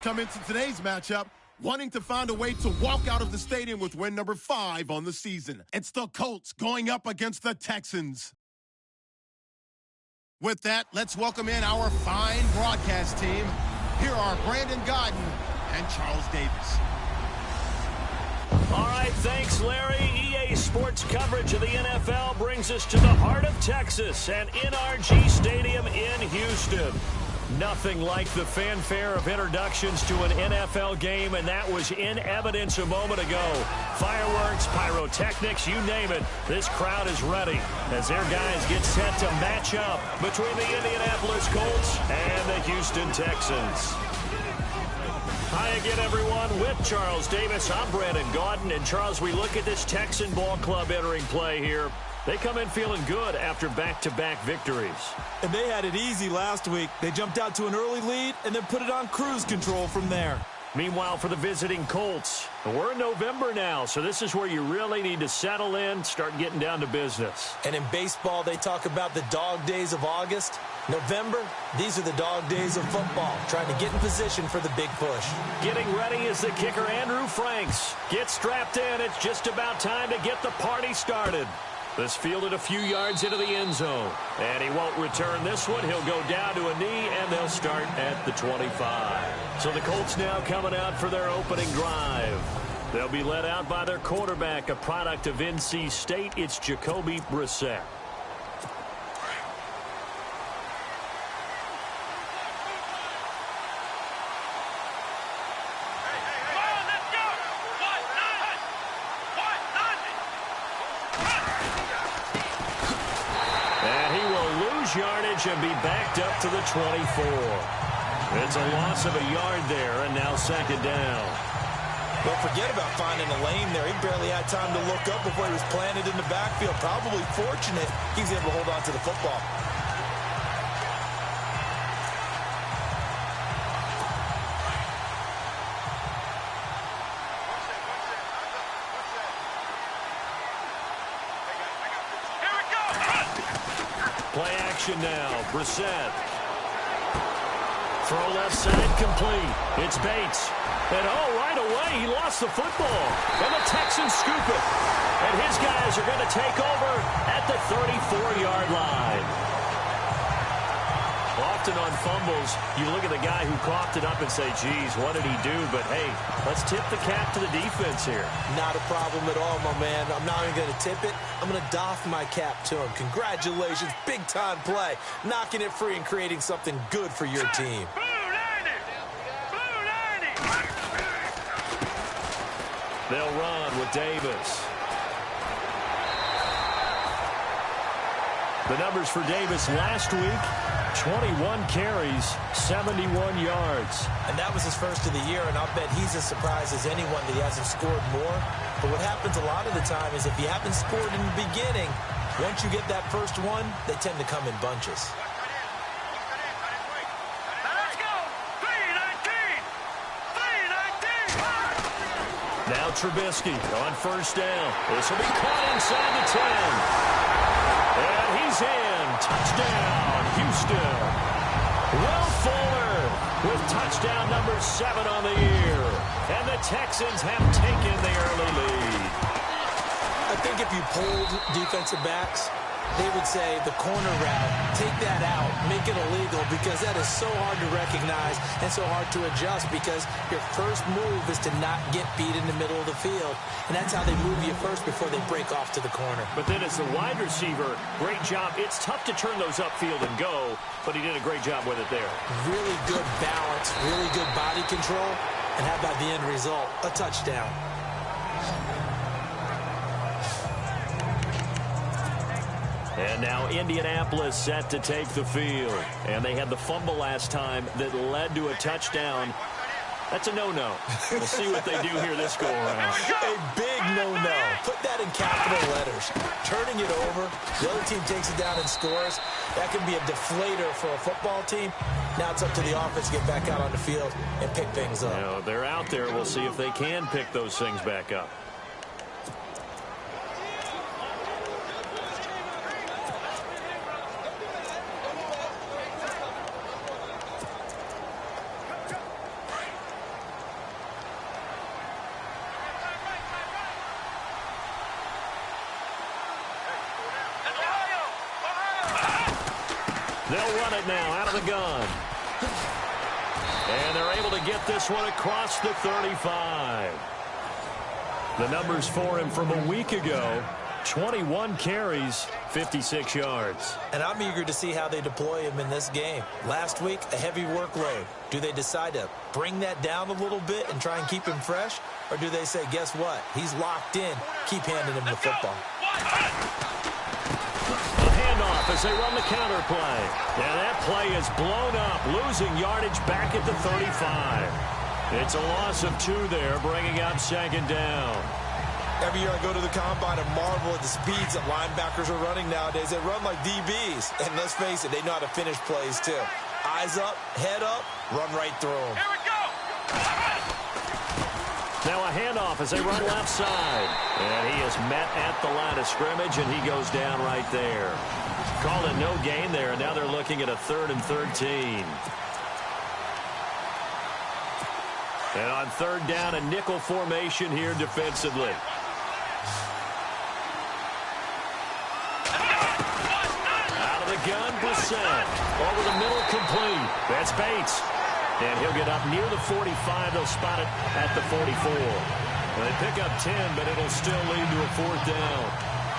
Come into today's matchup wanting to find a way to walk out of the stadium with win number 5 on the season. It's the Colts going up against the Texans. With that, let's welcome in our fine broadcast team. Here are Brandon Godden and Charles Davis. All right, thanks, Larry. EA Sports coverage of the NFL brings us to the heart of Texas and NRG Stadium in Houston. Nothing like the fanfare of introductions to an NFL game, and that was in evidence a moment ago. Fireworks, pyrotechnics, you name it. This crowd is ready as their guys get set to match up between the Indianapolis Colts and the Houston Texans. Hi again, everyone. With Charles Davis, I'm Brandon Godden. And, Charles, we look at this Texan ball club entering play here. They come in feeling good after back-to-back victories. And they had it easy last week. They jumped out to an early lead and then put it on cruise control from there. Meanwhile, for the visiting Colts, we're in November now, so this is where you really need to settle in, start getting down to business. And in baseball, they talk about the dog days of August. November, these are the dog days of football, trying to get in position for the big push. Getting ready is the kicker, Andrew Franks. Get strapped in. It's just about time to get the party started. This fielded a few yards into the end zone. And he won't return this one. He'll go down to a knee, and they'll start at the 25. So the Colts now coming out for their opening drive. They'll be led out by their quarterback, a product of NC State. It's Jacoby Brissett. Yardage and be backed up to the 24. It's a loss of a yard there, and now second down. Don't forget about finding a lane there. He barely had time to look up before he was planted in the backfield. Probably fortunate he was able to hold on to the football. Play action now. Brissett. Throw left side complete. It's Bates. And right away, he lost the football. And the Texans scoop it. And his guys are going to take over at the 34-yard line. Often on fumbles, you look at the guy who coughed it up and say, geez, what did he do? But, hey, let's tip the cap to the defense here. Not a problem at all, my man. I'm not even going to tip it. I'm going to doff my cap to him. Congratulations. Big-time play. Knocking it free and creating something good for your team. They'll run with Davis. The numbers for Davis last week, 21 carries, 71 yards. And that was his first of the year, and I'll bet he's as surprised as anyone that he hasn't scored more. But what happens a lot of the time is if you haven't scored in the beginning, once you get that first one, they tend to come in bunches. Now Trubisky on first down. This will be caught inside the 10. And he's in. Touchdown, Houston. Will Fuller with touchdown number 7 on the year. And the Texans have taken the early lead. I think if you polled defensive backs, they would say the corner route, take that out, make it illegal, because that is so hard to recognize and so hard to adjust, because your first move is to not get beat in the middle of the field. And that's how they move you first before they break off to the corner. But then as the wide receiver, great job. It's tough to turn those upfield and go, but he did a great job with it there. Really good balance, really good body control, and how about the end result? A touchdown. And now Indianapolis set to take the field. And they had the fumble last time that led to a touchdown. That's a no-no. We'll see what they do here this go-around. A big no-no. Put that in capital letters. Turning it over, the other team takes it down and scores. That can be a deflator for a football team. Now it's up to the offense to get back out on the field and pick things up. Now, they're out there. We'll see if they can pick those things back up. They'll run it now out of the gun. And they're able to get this one across the 35. The numbers for him from a week ago, 21 carries, 56 yards. And I'm eager to see how they deploy him in this game. Last week, a heavy workload. Do they decide to bring that down a little bit and try and keep him fresh? Or do they say, guess what? He's locked in. Keep handing him the football. A handoff as they run the counter play. And that play is blown up, losing yardage back at the 35. It's a loss of 2 there, bringing up second down. Every year I go to the combine and marvel at the speeds that linebackers are running nowadays. They run like DBs. And let's face it, they know how to finish plays too. Eyes up, head up, run right through them. Here we go! Now a handoff as they run left side. And he is met at the line of scrimmage, and he goes down right there. Called a no gain there, and now they're looking at a 3rd and 13. And on 3rd down, a nickel formation here defensively. Out of the gun, Brissett. Over the middle, complete. That's Bates. And he'll get up near the 45. They'll spot it at the 44. They pick up 10, but it'll still lead to a 4th down.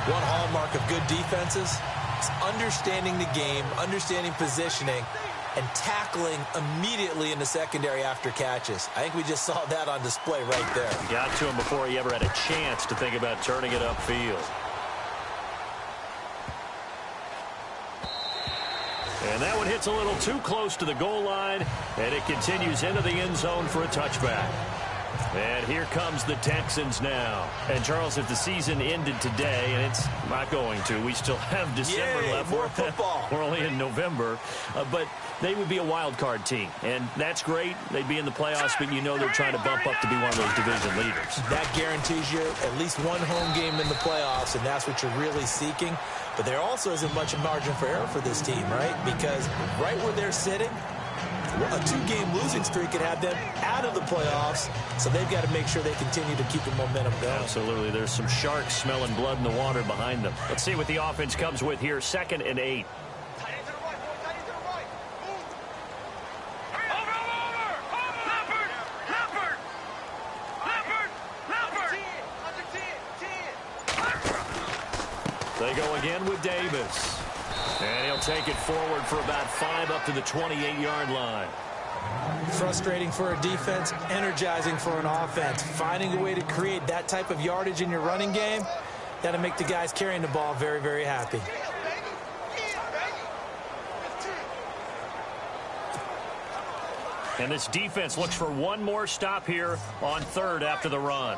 One hallmark of good defenses is understanding the game, understanding positioning, and tackling immediately in the secondary after catches. I think we just saw that on display right there. Got to him before he ever had a chance to think about turning it upfield. And that one hits a little too close to the goal line, and it continues into the end zone for a touchback. And here comes the Texans now. And, Charles, if the season ended today, and it's not going to, we still have December left. More football. We're only in November. But they would be a wild card team, and that's great. They'd be in the playoffs, but you know they're trying to bump up to be one of those division leaders. That guarantees you at least one home game in the playoffs, and that's what you're really seeking. But there also isn't much margin for error for this team, right? Because right where they're sitting, a 2-game losing streak could have them out of the playoffs, so they've got to make sure they continue to keep the momentum going. Absolutely. There's some sharks smelling blood in the water behind them. Let's see what the offense comes with here. 2nd and 8. They go again with Davis. And he'll take it forward for about 5 up to the 28-yard line. Frustrating for a defense, energizing for an offense. Finding a way to create that type of yardage in your running game, that'll make the guys carrying the ball very, very happy. And this defense looks for one more stop here on 3rd after the run.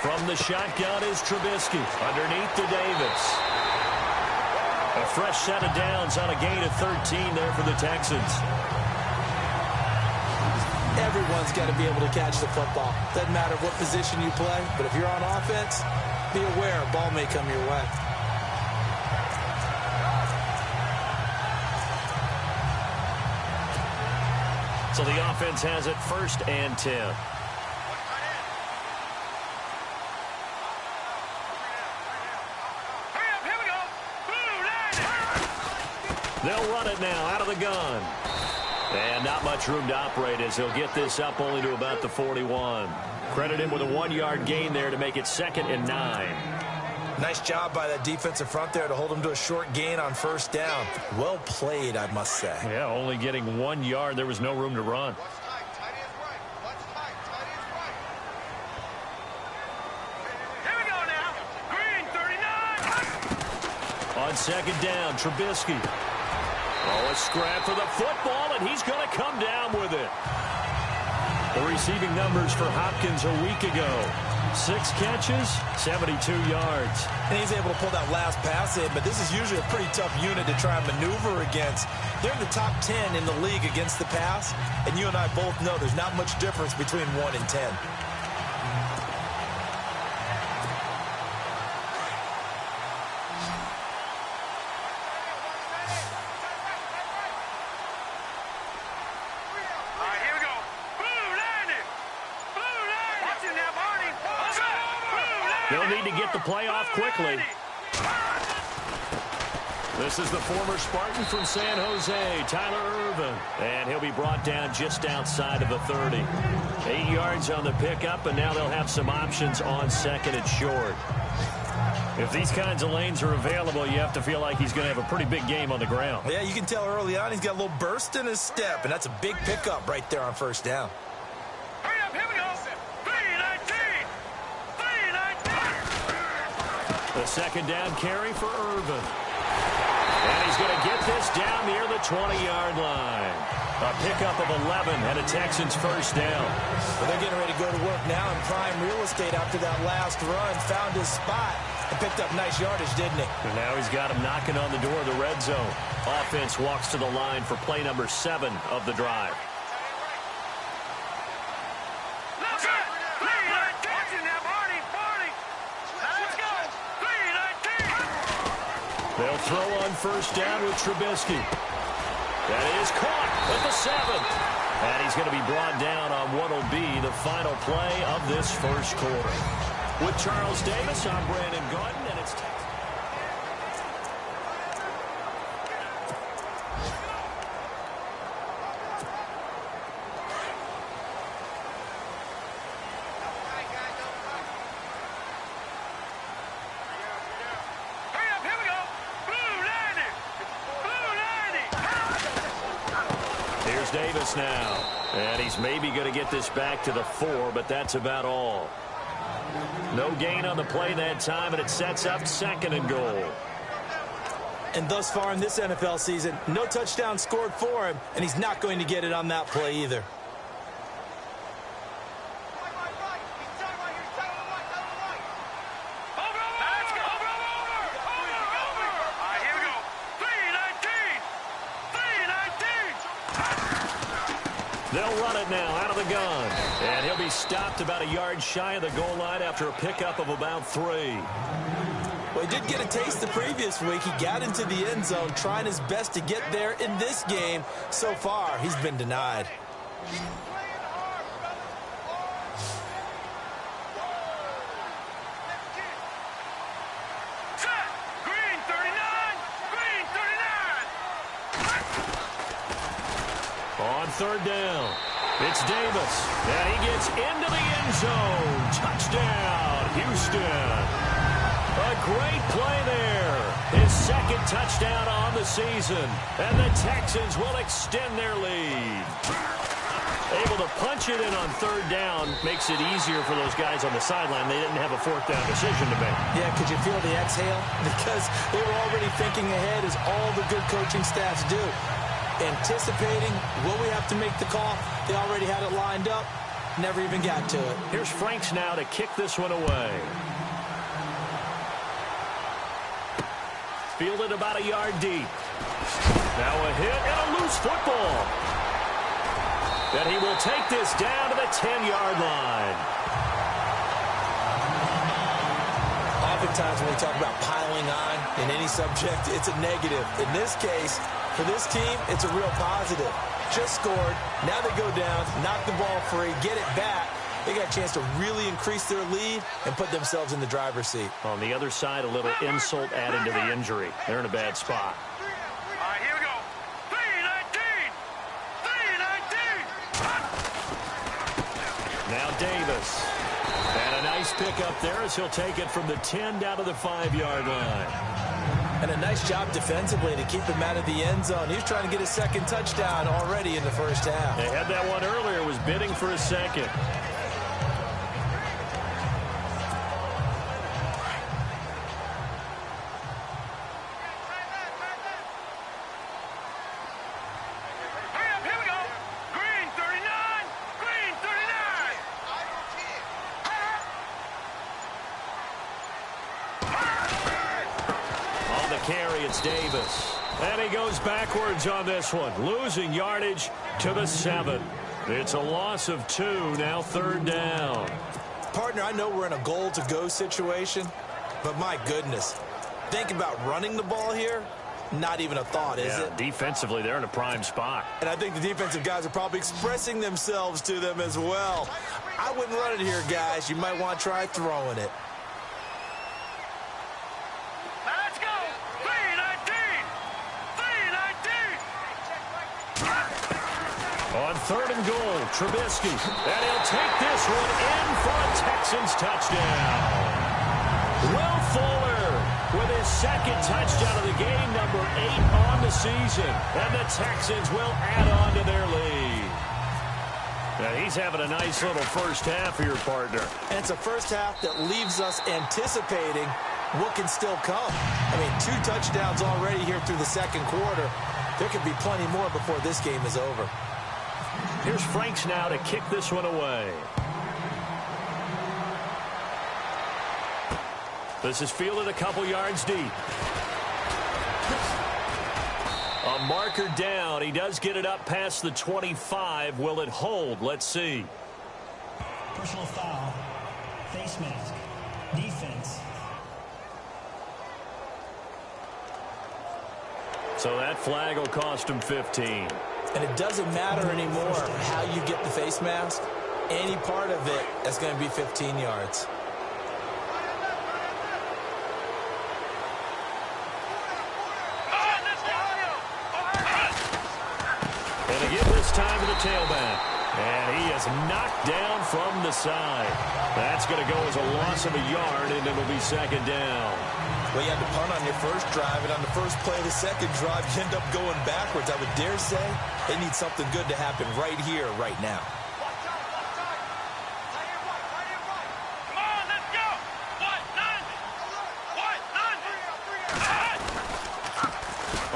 From the shotgun is Trubisky underneath to Davis. A fresh set of downs on a gain of 13 there for the Texans. Everyone's got to be able to catch the football. Doesn't matter what position you play, but if you're on offense, be aware a ball may come your way. So the offense has it 1st and 10. They'll run it now out of the gun. And not much room to operate as he'll get this up only to about the 41. Credit him with a 1-yard gain there to make it 2nd and 9. Nice job by that defensive front there to hold him to a short gain on 1st down. Well played, I must say. Yeah, only getting 1 yard. There was no room to run. Here we go now. Green, 39. On 2nd down, Trubisky. Oh, a scrap for the football, and he's going to come down with it. The receiving numbers for Hopkins a week ago. 6 catches, 72 yards. And he's able to pull that last pass in, but this is usually a pretty tough unit to try and maneuver against. They're in the top 10 in the league against the pass, and you and I both know there's not much difference between 1 and 10. All right, here we go. Blue landing. Blue landing. Watch it now, Barney. get the play off quickly. This is the former Spartan from San Jose, Tyler Irvin. And he'll be brought down just outside of the 30. 8 yards on the pickup, and now they'll have some options on second and short. If these kinds of lanes are available, you have to feel like he's going to have a pretty big game on the ground. Yeah, you can tell early on he's got a little burst in his step, and that's a big pickup right there on first down. Hurry up, here we go. 3-19. 3-19. The second down carry for Irvin. And he's going to get this down near the 20-yard line. A pickup of 11 and a Texans first down. Well, they're getting ready to go to work now in prime real estate after that last run. Found his spot and picked up nice yardage, didn't he? And now he's got him knocking on the door of the red zone. Offense walks to the line for play number 7 of the drive. Let's go. 3-19. Now, Barney. Let's go. 3-19. They'll throw on first down with Trubisky. That is caught at the 7. And he's going to be brought down on what will be the final play of this first quarter. With Charles Davis, I'm Brandon Gordon, and it's Texas. Davis now. And he's maybe going to get this back to the 4, but that's about all. No gain on the play that time, and it sets up second and goal. And thus far in this NFL season, no touchdown scored for him, and he's not going to get it on that play either. They'll run it now out of the gun. And he'll be stopped about a yard shy of the goal line after a pickup of about 3. Well, he did get a taste the previous week. He got into the end zone trying his best to get there in this game. So far, he's been denied. On third down, it's Davis, and he gets into the end zone. Touchdown, Houston. A great play there. His second touchdown on the season, and the Texans will extend their lead. Able to punch it in on third down makes it easier for those guys on the sideline. They didn't have a fourth down decision to make. Yeah, could you feel the exhale? Because they were already thinking ahead, as all the good coaching staffs do. Anticipating, will we have to make the call? They already had it lined up, never even got to it. Here's Franks now to kick this one away. Fielded about a yard deep. Now a hit and a loose football. And he will take this down to the 10-yard line. Oftentimes when we talk about piling on in any subject, it's a negative. In this case, for this team, it's a real positive. Just scored. Now they go down, knock the ball free, get it back. They got a chance to really increase their lead and put themselves in the driver's seat. On the other side, a little insult added to the injury. They're in a bad spot. All right, here we go. 3-19. 3-19. Now Davis. And a nice pickup there as he'll take it from the 10 down to the 5-yard line. And a nice job defensively to keep him out of the end zone. He was trying to get his second touchdown already in the first half. They had that one earlier, was bidding for a second. Carry, it's Davis. And he goes backwards on this one, losing yardage to the 7. It's a loss of 2, now third down. Partner, I know we're in a goal-to-go situation, but my goodness, think about running the ball here. Not even a thought, is it? Defensively, they're in a prime spot. And I think the defensive guys are probably expressing themselves to them as well. I wouldn't run it here, guys. You might want to try throwing it. On 3rd and goal, Trubisky. And he'll take this one in for a Texans touchdown. Will Fuller with his second touchdown of the game, number 8 on the season. And the Texans will add on to their lead. Now he's having a nice little first half here, partner. And it's a first half that leaves us anticipating what can still come. I mean, 2 touchdowns already here through the second quarter. There could be plenty more before this game is over. Here's Franks now to kick this one away. This is fielded a couple yards deep. A marker down. He does get it up past the 25. Will it hold? Let's see. Personal foul. Face mask. Defense. So that flag will cost him 15. And it doesn't matter anymore how you get the face mask. Any part of it, that's going to be 15 yards. And again this time to the tailback. And he is knocked down from the side. That's going to go as a loss of a yard, and it'll be 2nd down. Well, you had to punt on your first drive, and on the first play of the second drive, you end up going backwards. I would dare say they need something good to happen right here, right now. Come on, let's go.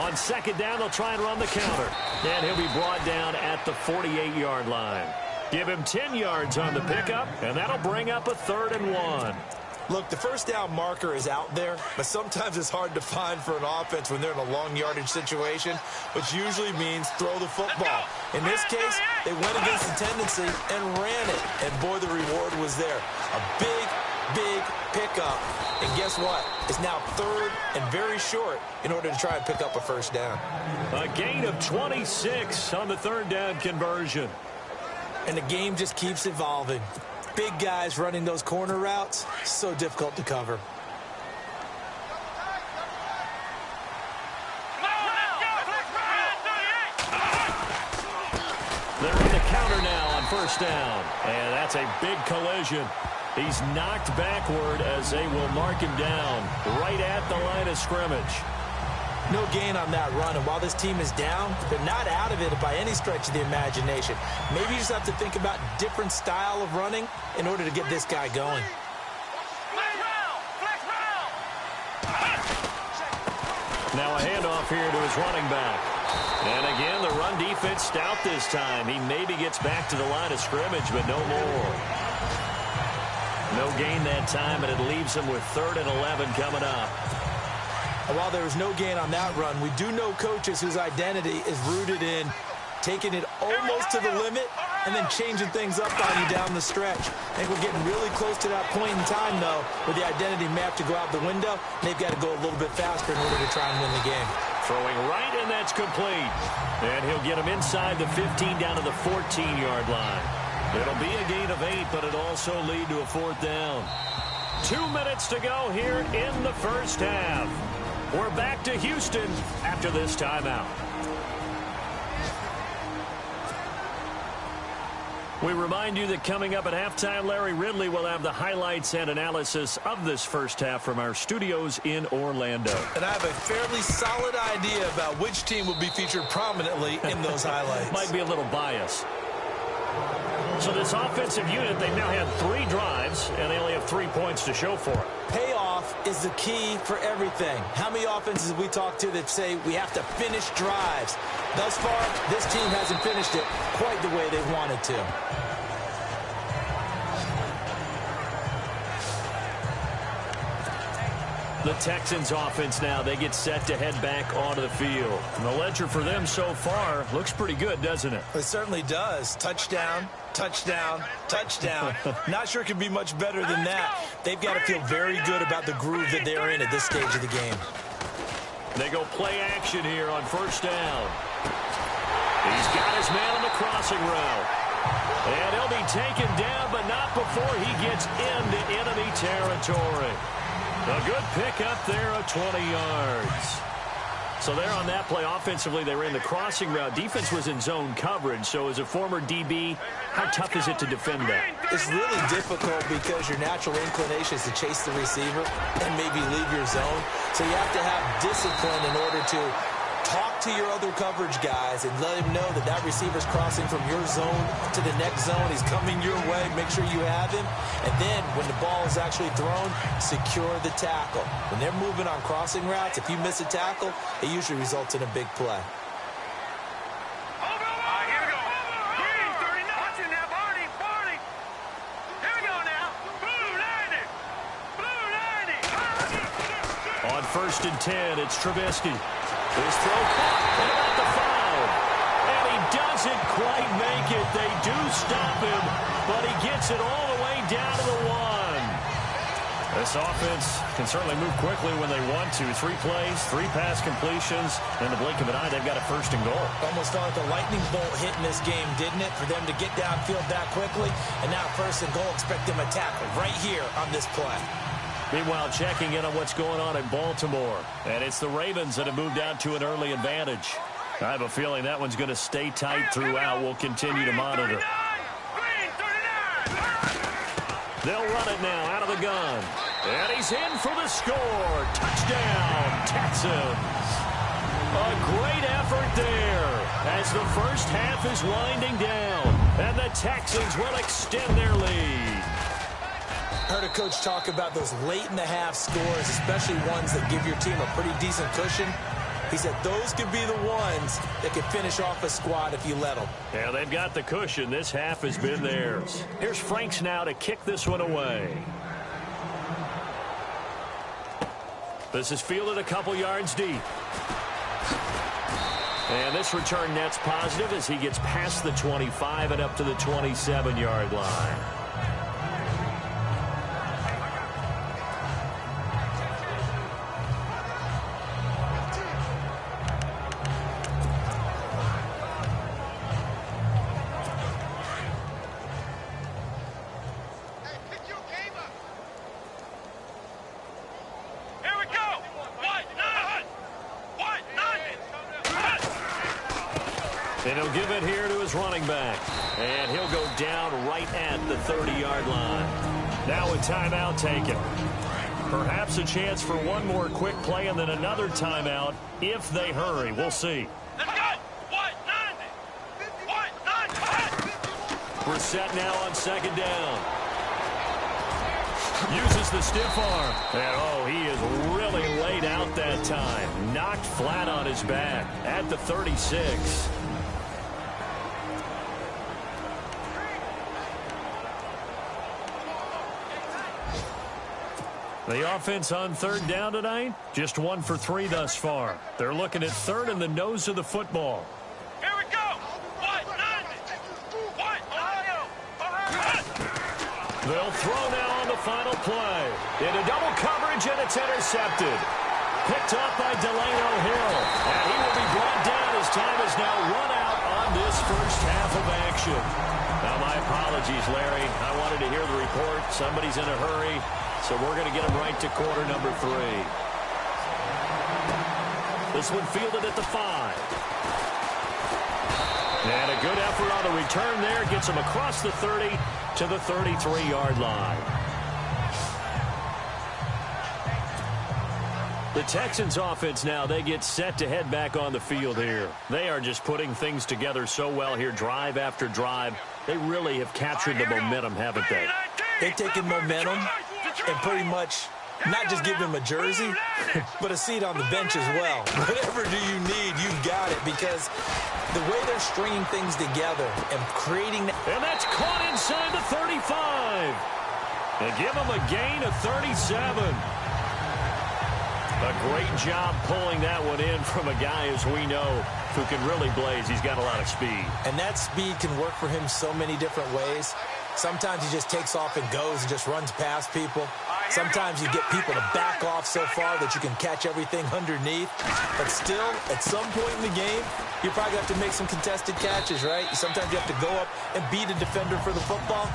On 2nd down, they'll try and run the counter. And he'll be brought down at the 48-yard line. Give him 10 yards on the pickup, and that'll bring up a 3rd and 1. Look, the first down marker is out there, but sometimes it's hard to find for an offense when they're in a long yardage situation, which usually means throw the football. In this case, they went against the tendency and ran it, and boy, the reward was there. A big, big pickup, and guess what? It's now 3rd and very short in order to try and pick up a first down. A gain of 26 on the 3rd down conversion. And the game just keeps evolving. Big guys running those corner routes, so difficult to cover. They're on the counter now on 1st down. And that's a big collision. He's knocked backward as they will mark him down right at the line of scrimmage. No gain on that run, and while this team is down, they're not out of it by any stretch of the imagination. Maybe you just have to think about different style of running in order to get this guy going. Now a handoff here to his running back. And again, the run defense stout this time. He maybe gets back to the line of scrimmage, but no more. No gain that time, and it leaves him with 3rd and 11 coming up. While there was no gain on that run, we do know coaches whose identity is rooted in taking it almost to the limit and then changing things up on you down the stretch. I think we're getting really close to that point in time, though, where the identity map to go out the window, and they've got to go a little bit faster in order to try and win the game. Throwing right, and that's complete. And he'll get him inside the 15 down to the 14-yard line. It'll be a gain of 8, but it'll also lead to a 4th down. 2 minutes to go here in the first half. We're back to Houston after this timeout. We remind you that coming up at halftime, Larry Ridley will have the highlights and analysis of this first half from our studios in Orlando. And I have a fairly solid idea about which team will be featured prominently in those highlights. Might be a little bias. So this offensive unit, they've now had 3 drives, and they only have 3 points to show for it. Payoff is the key for everything. How many offenses have we talked to that say we have to finish drives? Thus far, this team hasn't finished it quite the way they wanted to. The Texans offense now, they get set to head back onto the field. And the ledger for them so far looks pretty good, doesn't it? It certainly does. Touchdown, touchdown, touchdown. Not sure it can be much better than that. They've got to feel very good about the groove that they're in at this stage of the game. They go play action here on 1st down. He's got his man on the crossing route. And he'll be taken down, but not before he gets into enemy territory. A good pickup there of 20 yards. So there on that play, offensively, they ran the crossing route. Defense was in zone coverage. So as a former DB, how tough is it to defend that? It's really difficult because your natural inclination is to chase the receiver and maybe leave your zone. So you have to have discipline in order to talk to your other coverage guys and let him know that that receiver's crossing from your zone to the next zone. He's coming your way. Make sure you have him. And then when the ball is actually thrown, secure the tackle. When they're moving on crossing routes, if you miss a tackle, it usually results in a big play. On 1st and 10, it's Trubisky. His throw caught, and about the foul. And he doesn't quite make it. They do stop him, but he gets it all the way down to the 1. This offense can certainly move quickly when they want to. 3 plays, 3 pass completions. In the blink of an eye, they've got a 1st and goal. Almost felt like a lightning bolt hit in this game, didn't it? For them to get downfield that quickly. And now 1st and goal, expect them to tackle right here on this play. Meanwhile, checking in on what's going on in Baltimore. And it's the Ravens that have moved out to an early advantage. I have a feeling that one's going to stay tight throughout. We'll continue to monitor. They'll run it now out of the gun. And he's in for the score. Touchdown, Texans. A great effort there as the first half is winding down. And the Texans will extend their lead. Heard a coach talk about those late-in-the-half scores, especially ones that give your team a pretty decent cushion. He said those could be the ones that could finish off a squad if you let them. Yeah, they've got the cushion. This half has been theirs. Here's Franks now to kick this one away. This is fielded a couple yards deep. And this return net's positive as he gets past the 25 and up to the 27-yard line. And he'll give it here to his running back. And he'll go down right at the 30-yard line. Now a timeout taken. Perhaps a chance for one more quick play and then another timeout if they hurry. We'll see. Let's go! We're set now on 2nd down. Uses the stiff arm. And, oh, he is really laid out that time. Knocked flat on his back at the 36. The offense on 3rd down tonight, just 1 for 3 thus far. They're looking at 3rd and the nose of the football. Here we go! They'll throw now on the final play. Into double coverage, and it's intercepted. Picked up by Delano Hill. And he will be brought down as time is now run out on this first half of action. Now, my apologies, Larry. I wanted to hear the report. Somebody's in a hurry. So we're going to get him right to quarter number 3. This one fielded at the 5. And a good effort on the return there. Gets him across the 30 to the 33-yard line. The Texans offense now, they get set to head back on the field here. They are just putting things together so well here, drive after drive. They really have captured the momentum, haven't they? They've taken momentum and pretty much not just give him a jersey, but a seat on the bench as well. Whatever do you need, you've got it, because the way they're stringing things together and creating... And that's caught inside the 35. They give him a gain of 37. A great job pulling that one in from a guy, as we know, who can really blaze. He's got a lot of speed. And that speed can work for him so many different ways. Sometimes he just takes off and goes and just runs past people. Sometimes you get people to back off so far that you can catch everything underneath. But still, at some point in the game, you probably have to make some contested catches, right? Sometimes you have to go up and beat a defender for the football.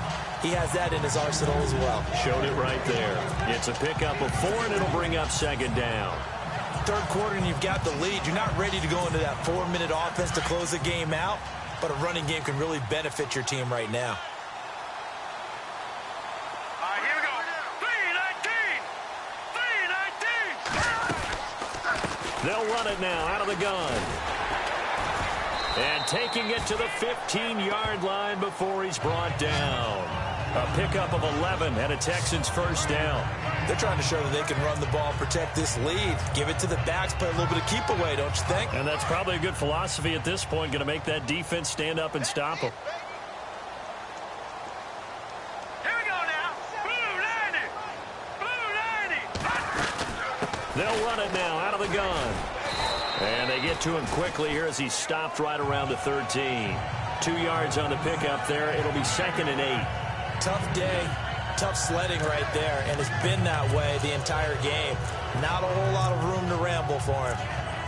He has that in his arsenal as well. Showed it right there. It's a pickup of 4, and it'll bring up 2nd down. third quarter and you've got the lead. You're not ready to go into that 4-minute offense to close the game out, but a running game can really benefit your team right now. All right, here we go. 3-19. They'll run it now out of the gun. And taking it to the 15-yard line before he's brought down. A pickup of 11 and a Texans first down. They're trying to show that they can run the ball, protect this lead. Give it to the backs, play a little bit of keep away, don't you think? And that's probably a good philosophy at this point, going to make that defense stand up and stop them. Here we go now. Blue 90. They'll run it now out of the gun. And they get to him quickly here as he's stopped right around the 13. 2 yards on the pickup there. It'll be 2nd and 8. Tough day, tough sledding right there, and it's been that way the entire game. Not a whole lot of room to ramble for him.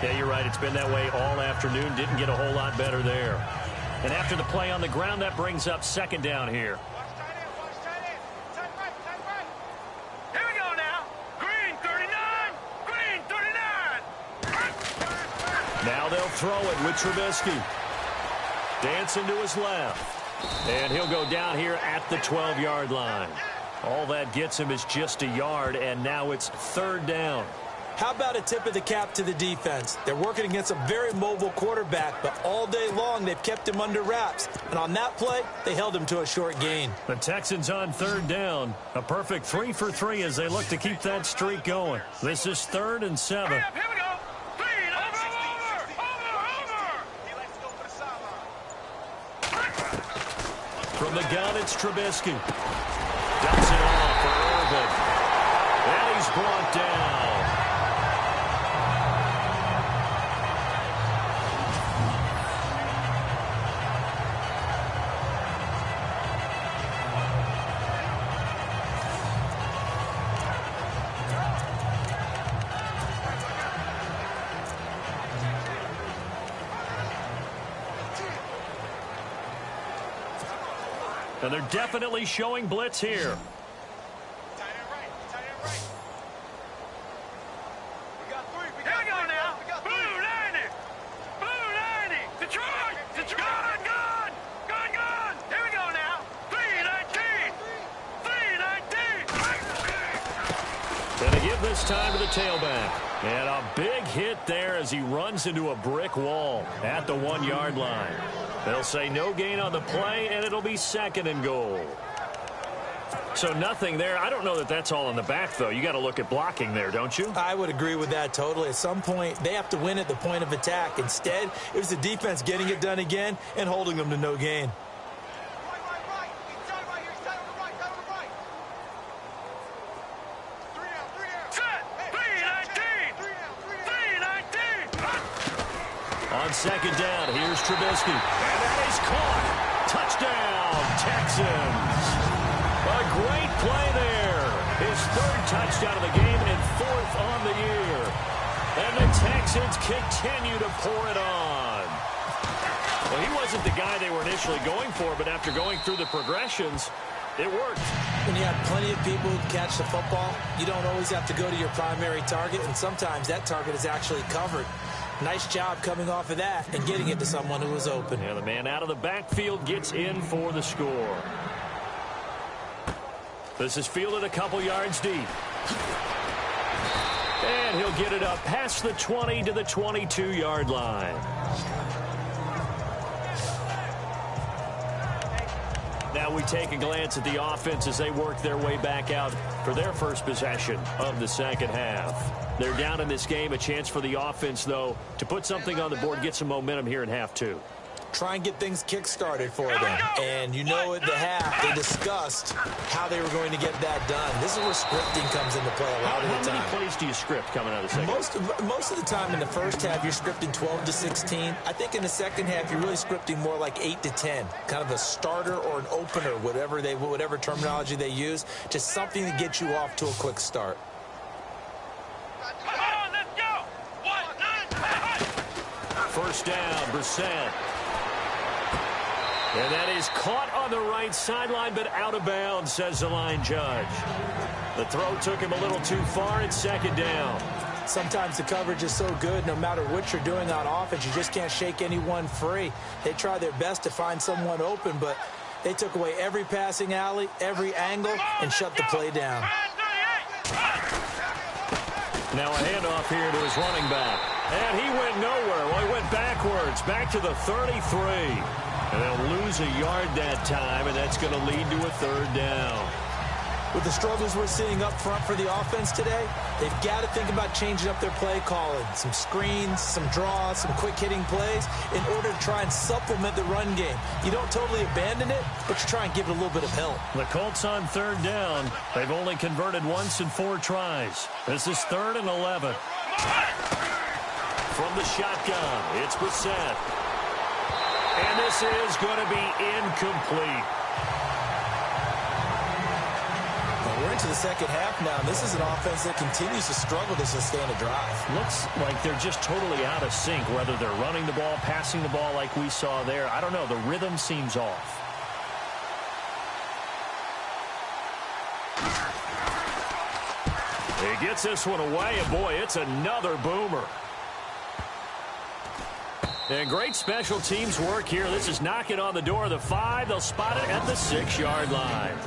Yeah, you're right. It's been that way all afternoon. Didn't get a whole lot better there. And after the play on the ground, that brings up 2nd down here. Here we go now. Green 39. Green 39. Now they'll throw it with Trubisky. Dancing to his left. And he'll go down here at the 12-yard line. All that gets him is just a yard, and now it's 3rd down. How about a tip of the cap to the defense? They're working against a very mobile quarterback, but all day long they've kept him under wraps. And on that play, they held him to a short gain. The Texans on 3rd down. A perfect 3 for 3 as they look to keep that streak going. This is 3rd and 7. Here we go. Green, over. From the gun, it's Trubisky. Dumps it off for Irvin. And he's brought down. And they're definitely showing blitz here. Here we go now. Blue 90. Blue 90. Detroit. Detroit. Gun. Here we go now. 3-19. 3-19. And they give this time to the tailback. And a big hit there as he runs into a brick wall at the 1-yard line. They'll say no gain on the play, and it'll be 2nd and goal. So nothing there. I don't know that that's all in the back, though. You got to look at blocking there, don't you? I would agree with that totally. At some point, they have to win at the point of attack. Instead, it was the defense getting it done again and holding them to no gain. On 2nd down, here's Trubisky. And that is caught. Touchdown, Texans. A great play there. His 3rd touchdown of the game and 4th on the year. And the Texans continue to pour it on. Well, he wasn't the guy they were initially going for, but after going through the progressions, it worked. When you have plenty of people who catch the football, you don't always have to go to your primary target, and sometimes that target is actually covered. Nice job coming off of that and getting it to someone who was open. Yeah, the man out of the backfield gets in for the score. This is fielded a couple yards deep. And he'll get it up past the 20 to the 22-yard line. Now we take a glance at the offense as they work their way back out for their first possession of the 2nd half. They're down in this game. A chance for the offense, though, to put something on the board, get some momentum here in half 2. Try and get things kick-started for them. And you know at the half, they discussed how they were going to get that done. This is where scripting comes into play a lot of the time. How many plays do you script coming out of the second? Most of the time in the first half, you're scripting 12 to 16. I think in the second half, you're really scripting more like 8 to 10. Kind of a starter or an opener, whatever terminology they use. Just something to get you off to a quick start. Come on, let's go. 1-9. First down, Brissett. And that is caught on the right sideline, but out of bounds, says the line judge. The throw took him a little too far. It's 2nd down. Sometimes the coverage is so good, no matter what you're doing on offense, you just can't shake anyone free. They try their best to find someone open, but they took away every passing alley, every angle, and shut the play down. Now a handoff here to his running back. And he went nowhere. Well, he went backwards, back to the 33. And they'll lose a yard that time, and that's going to lead to a third down. With the struggles we're seeing up front for the offense today, they've got to think about changing up their play calling. Some screens, some draws, some quick-hitting plays in order to try and supplement the run game. You don't totally abandon it, but you try and give it a little bit of help. The Colts on third down. They've only converted once in 4 tries. This is 3rd and 11. From the shotgun, it's Brissett. And this is going to be incomplete. We're into the second half now, and this is an offense that continues to struggle to sustain a drive. Looks like they're just totally out of sync, whether they're running the ball, passing the ball like we saw there. I don't know. The rhythm seems off. He gets this one away, and boy, it's another boomer. And great special teams work here. This is knocking on the door of the 5. They'll spot it at the 6-yard line.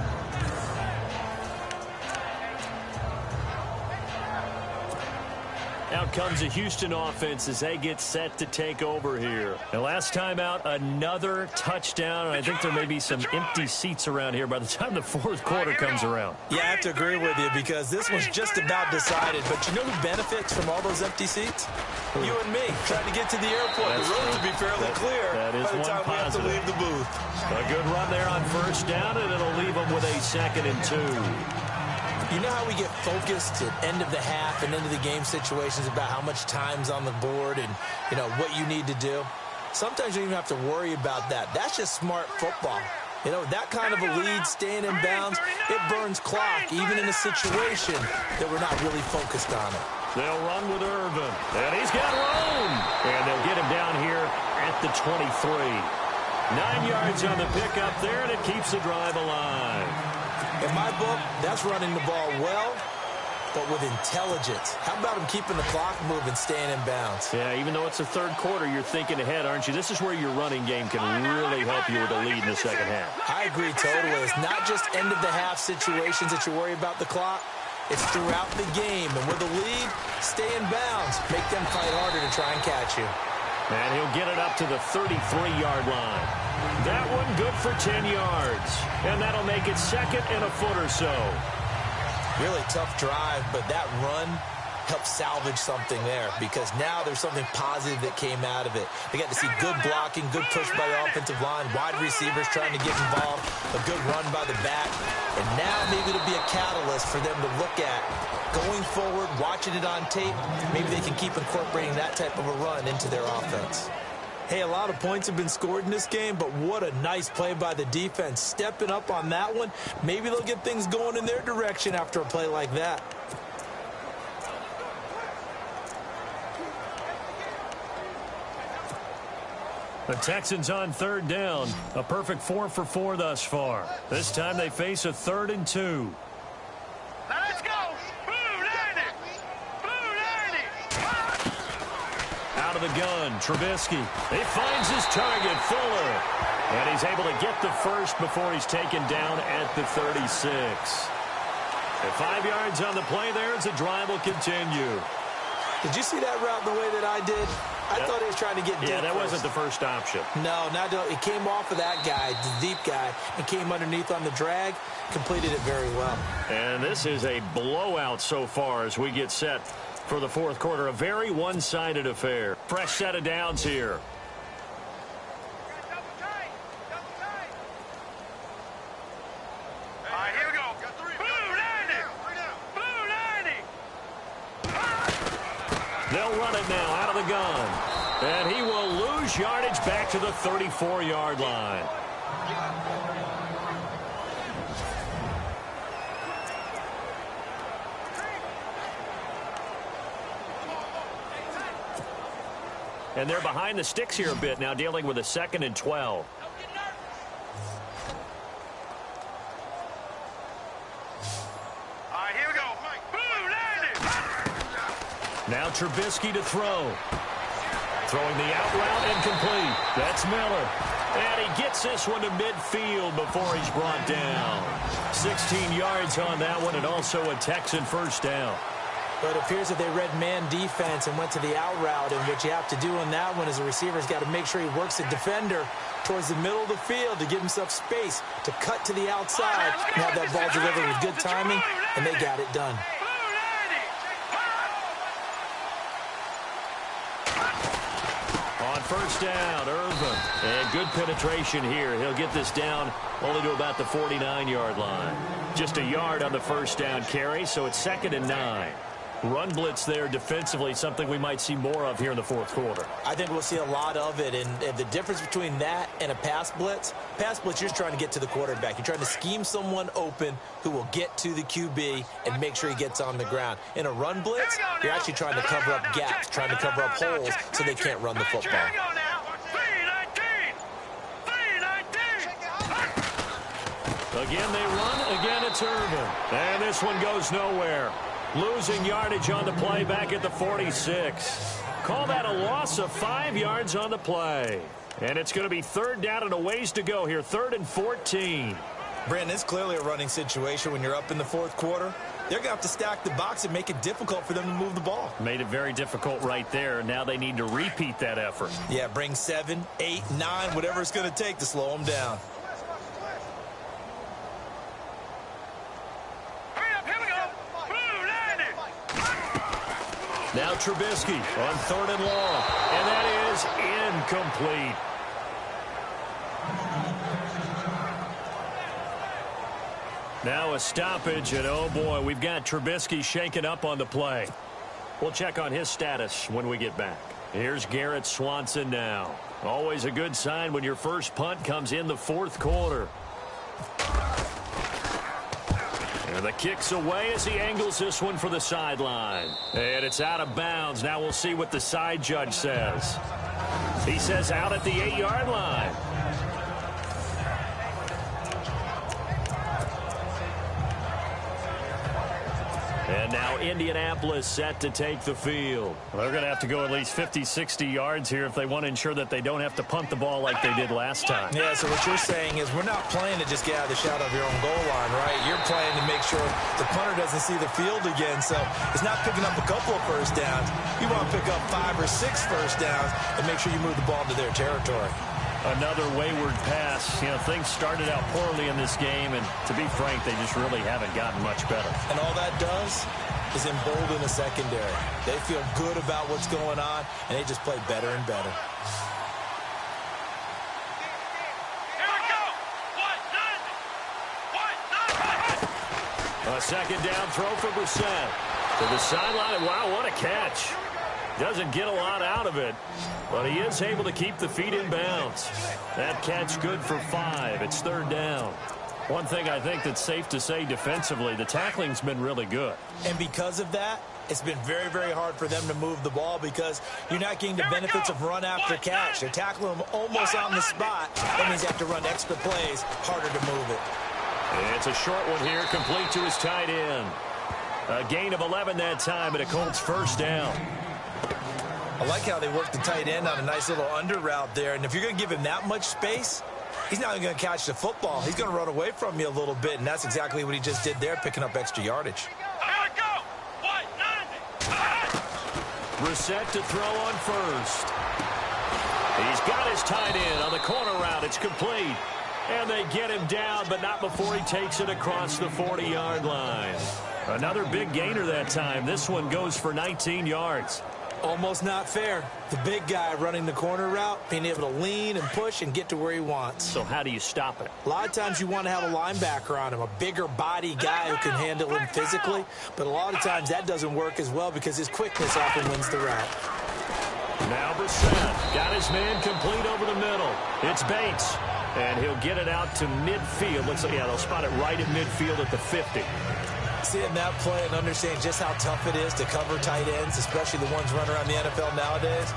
Out comes the Houston offense as they get set to take over here. And last time out, another touchdown. And I think there may be some empty seats around here by the time the 4th quarter comes around. Yeah, I have to agree with you because this one's just about decided. But you know who benefits from all those empty seats? You and me, trying to get to the airport. The road will be fairly clear that is by the time we have to leave the booth. A good run there on 1st down, and it'll leave them with a 2nd and 2. You know how we get focused at end of the half and end of the game situations about how much time's on the board and, you know, what you need to do? Sometimes you don't even have to worry about that. That's just smart football. You know, that kind of a lead, staying in bounds, it burns clock, even in a situation that we're not really focused on it. They'll run with Irvin. And he's got room. And they'll get him down here at the 23. 9 yards on the pickup there, and it keeps the drive alive. In my book, that's running the ball well, but with intelligence. How about him keeping the clock moving, staying in bounds? Yeah, even though it's the 3rd quarter, you're thinking ahead, aren't you? This is where your running game can really help you with a lead in the 2nd half. I agree totally. It's not just end-of-the-half situations that you worry about the clock. It's throughout the game. And with a lead, stay in bounds. Make them fight harder to try and catch you. And he'll get it up to the 33-yard line. That one good for 10 yards. And that'll make it 2nd and a foot or so. Really tough drive, but that run helped salvage something there because now there's something positive that came out of it. They got to see good blocking, good push by the offensive line, wide receivers trying to get involved, a good run by the back. And now maybe it'll be a catalyst for them to look at going forward, watching it on tape. Maybe they can keep incorporating that type of a run into their offense. Hey, a lot of points have been scored in this game, but what a nice play by the defense. Stepping up on that one, maybe they'll get things going in their direction after a play like that. The Texans on 3rd down. A perfect 4 for 4 thus far. This time they face a 3rd and 2. Now let's go. Blue 90. Blue 90. Out of the gun, Trubisky. He finds his target, Fuller. And he's able to get the first before he's taken down at the 36. At 5 yards on the play there as the drive will continue. Did you see that route the way that I did? I thought he was trying to get deep. Yeah, that first. wasn't the first option. No, it came off of that guy, the deep guy, and came underneath on the drag, completed it very well. And this is a blowout so far as we get set for the 4th quarter. A very one-sided affair. Fresh set of downs here. All right, here we go. Blue 90. Blue 90. They'll run it now out of the gun. And he will lose yardage back to the 34-yard line. And they're behind the sticks here a bit now, dealing with a 2nd and 12. Now Trubisky to throw. Throwing the out route incomplete. That's Miller. And he gets this one to midfield before he's brought down. 16 yards on that one, and also a Texan first down. But it appears that they read man defense and went to the out route, and what you have to do on that one is the receiver's got to make sure he works the defender towards the middle of the field to give himself space to cut to the outside and have that ball delivered with good timing, and they got it done. On first down, Irvin. And good penetration here. He'll get this down only to about the 49-yard line. Just a yard on the first down carry, so it's 2nd and 9. Run blitz there defensively, something we might see more of here in the fourth quarter. I think we'll see a lot of it, and the difference between that and a pass blitz, you're just trying to get to the quarterback. You're trying to scheme someone open who will get to the QB and make sure he gets on the ground. In a run blitz, you're actually trying to cover up gaps, trying to cover up holes so they can't run the football. Again they run, again it's Irvin. And this one goes nowhere. Losing yardage on the play back at the 46. Call that a loss of 5 yards on the play. And it's going to be 3rd down and a ways to go here. 3rd and 14. Brandon, it's clearly a running situation when you're up in the fourth quarter. They're going to have to stack the box and make it difficult for them to move the ball. Made it very difficult right there. Now they need to repeat that effort. Yeah, bring 7, 8, 9, whatever it's going to take to slow them down. Now Trubisky on 3rd and long. And that is incomplete. Now a stoppage, and oh boy, we've got Trubisky shaken up on the play. We'll check on his status when we get back. Here's Garrett Swanson now. Always a good sign when your first punt comes in the fourth quarter. And the kick's away as he angles this one for the sideline. And it's out of bounds. Now we'll see what the side judge says. He says out at the 8-yard line. And now Indianapolis set to take the field. They're going to have to go at least 50, 60 yards here if they want to ensure that they don't have to punt the ball like they did last time. Yeah, so what you're saying is we're not playing to just get out of the shadow of your own goal line, right? You're playing to make sure the punter doesn't see the field again. So it's not picking up a couple of first downs. You want to pick up 5 or 6 first downs and make sure you move the ball into their territory. Another wayward pass. You know, things started out poorly in this game, and to be frank, they just really haven't gotten much better. And all that does is embolden the secondary. They feel good about what's going on, and they just play better and better. Here we go. A 2nd down throw for Brissett. To the sideline, and wow, what a catch. Doesn't get a lot out of it, but he is able to keep the feet in bounds. That catch good for 5. It's 3rd down. One thing I think that's safe to say defensively, the tackling's been really good. And because of that, it's been very, very hard for them to move the ball because you're not getting the benefits of run after catch. They're tackling them almost on the spot. That means you have to run extra plays, harder to move it. It's a short one here, complete to his tight end. A gain of 11 that time, and a Colts first down. I like how they work the tight end on a nice little under route there. And if you're going to give him that much space, he's not even going to catch the football. He's going to run away from you a little bit, and that's exactly what he just did there, picking up extra yardage. Here we go. Brissett to throw on first. He's got his tight end on the corner route. It's complete. And they get him down, but not before he takes it across the 40-yard line. Another big gainer that time. This one goes for 19 yards. Almost not fair. The big guy running the corner route, being able to lean and push and get to where he wants. So how do you stop it? A lot of times you want to have a linebacker on him, a bigger body guy who can handle him physically, but a lot of times that doesn't work as well because his quickness often wins the route. Now Brissett got his man complete over the middle. It's Bates, and he'll get it out to midfield. Looks like, yeah, they'll spot it right in midfield at the 50. Seeing that play and understanding just how tough it is to cover tight ends, especially the ones running around the NFL nowadays,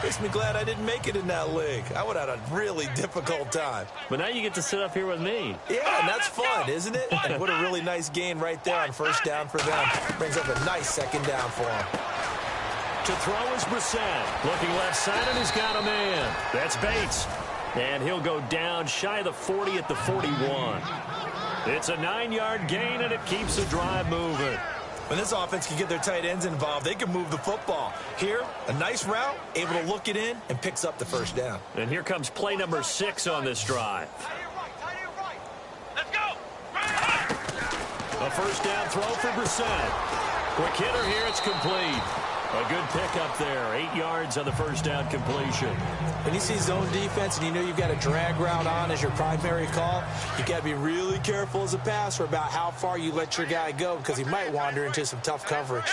makes me glad I didn't make it in that league. I would have had a really difficult time. But now you get to sit up here with me. Yeah, and that's fun, isn't it? And what a really nice gain right there on first down for them. Brings up a nice 2nd down for them. To throw is Brissett. Looking left side, and he's got a man. That's Bates. And he'll go down shy of the 40 at the 41. It's a 9-yard gain, and it keeps the drive moving. When this offense can get their tight ends involved, they can move the football. Here, a nice route, able to look it in, and picks up the first down. And here comes play number 6 on this drive. Let's go. A first down throw for Brissett. Quick hitter here, it's complete. A good pickup there. 8 yards on the first down completion. When you see zone defense and you know you've got a drag route on as your primary call, you got to be really careful as a passer about how far you let your guy go because he might wander into some tough coverage.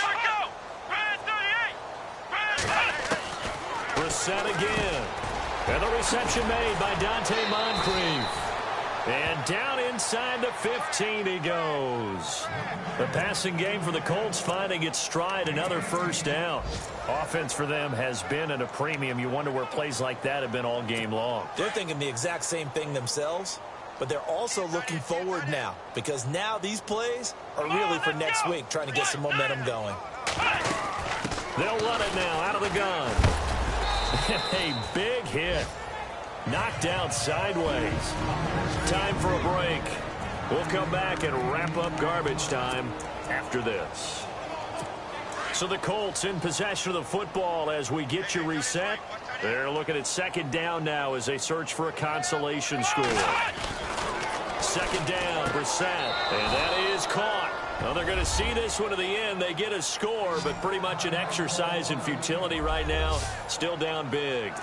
Brissett again. And the reception made by Dante Moncrief. And down inside the 15 he goes. The passing game for the Colts finding its stride, another first down. Offense for them has been at a premium. You wonder where plays like that have been all game long. They're thinking the exact same thing themselves, but they're also looking forward now because now these plays are really for next week, trying to get some momentum going. They'll run it now out of the gun. A big hit. Knocked out sideways. Time for a break. We'll come back and wrap up garbage time after this. So the Colts in possession of the football as we get you reset. They're looking at second down now as they search for a consolation score. Second down, Brissett. And that is caught. Well, they're going to see this one to the end. They get a score, but pretty much an exercise in futility right now. Still down big.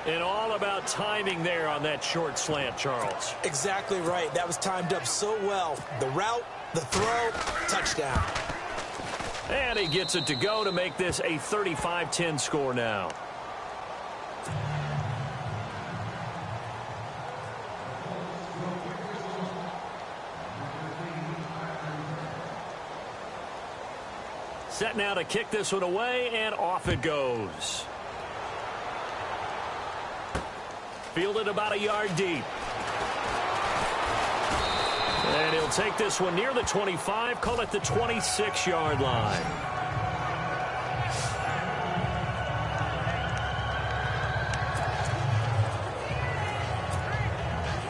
And all about timing there on that short slant, Charles. Exactly right. That was timed up so well. The route, the throw, touchdown. And he gets it to go to make this a 35-10 score now. Set now to kick this one away, and off it goes. Fielded about a yard deep. And he'll take this one near the 25, call it the 26-yard line.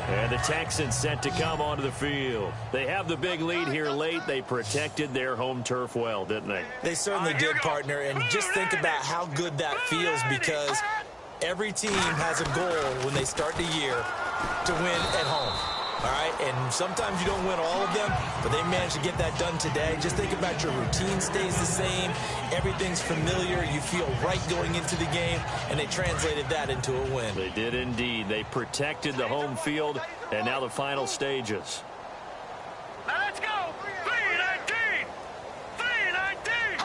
And the Texans set to come onto the field. They have the big lead here late. They protected their home turf well, didn't they? They certainly did, partner. And just think about how good that feels because every team has a goal when they start the year to win at home. All right, and sometimes you don't win all of them, but they managed to get that done today. Just think about your routine stays the same. Everything's familiar. You feel right going into the game, and they translated that into a win. They did indeed. They protected the home field, and now the final stages. Let's go. 319. 319.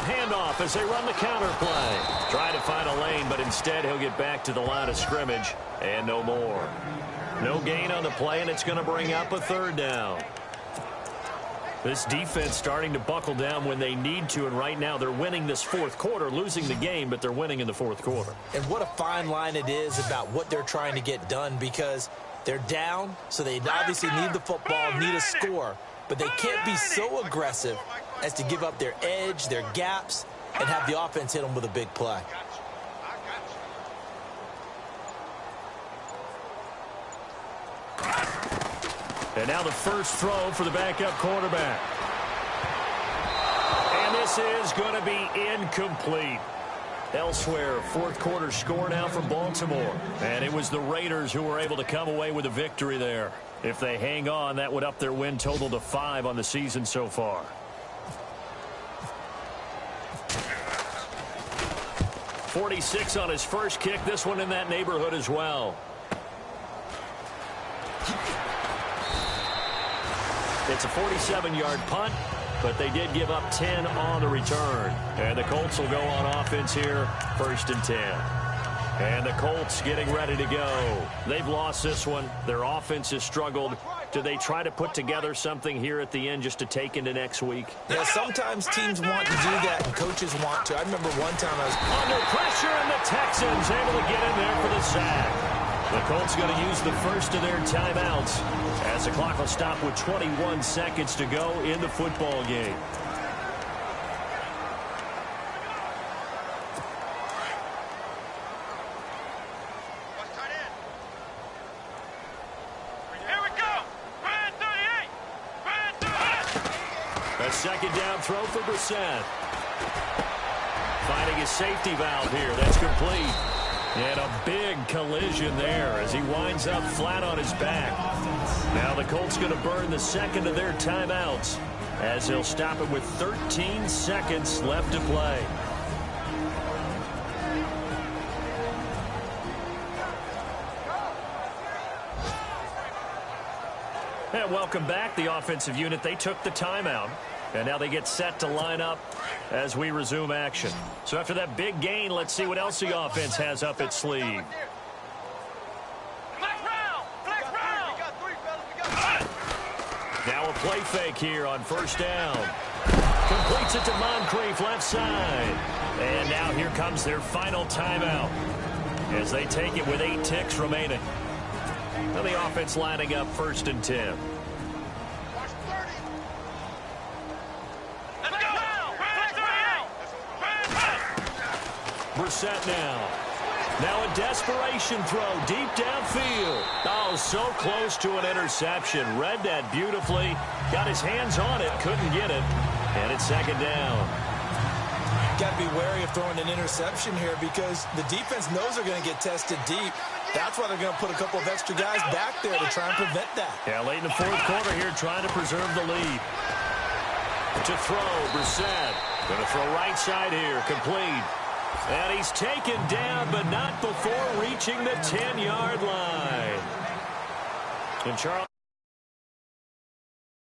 Handoff as they run the counter play. Try to find a lane, but instead he'll get back to the line of scrimmage and no more. No gain on the play, and it's going to bring up a third down. This defense starting to buckle down when they need to, and right now they're winning this fourth quarter, losing the game, but they're winning in the fourth quarter. And what a fine line it is about what they're trying to get done because they're down, so they obviously need the football, need a score, but they can't be so aggressive as to give up their edge, their gaps, and have the offense hit them with a big play. And now the first throw for the backup quarterback. And this is going to be incomplete. Elsewhere, fourth quarter score now from Baltimore. And it was the Raiders who were able to come away with a victory there. If they hang on, that would up their win total to 5 on the season so far. .46 on his first kick. This one in that neighborhood as well. It's a 47-yard punt, but they did give up 10 on the return. And the Colts will go on offense here, 1st and 10. And the Colts getting ready to go. They've lost this one. Their offense has struggled. Do they try to put together something here at the end just to take into next week? Yeah, sometimes teams want to do that and coaches want to. I remember one time I was under pressure, and the Texans able to get in there for the sack. The Colts going to use the first of their timeouts as the clock will stop with 21 seconds to go in the football game. A second down throw for Brissett. Finding his safety valve here. That's complete. And a big collision there as he winds up flat on his back. Now the Colts going to burn the second of their timeouts as they'll stop it with 13 seconds left to play. And welcome back. The offensive unit, they took the timeout. And now they get set to line up as we resume action. So after that big gain, let's see what else the offense has up its sleeve. Now a play fake here on first down. Completes it to Moncrief left side. And now here comes their final timeout as they take it with 8 ticks remaining. Now the offense lining up 1st and 10. Brissett now. Now a desperation throw deep downfield. Oh, so close to an interception. Read that beautifully. Got his hands on it. Couldn't get it. And it's second down. got to be wary of throwing an interception here because the defense knows they're going to get tested deep. That's why they're going to put a couple of extra guys back there to try and prevent that. Yeah, late in the fourth quarter here, trying to preserve the lead. To throw, Brissett. Going to throw right side here, complete. And he's taken down, but not before reaching the 10-yard line. And Charles.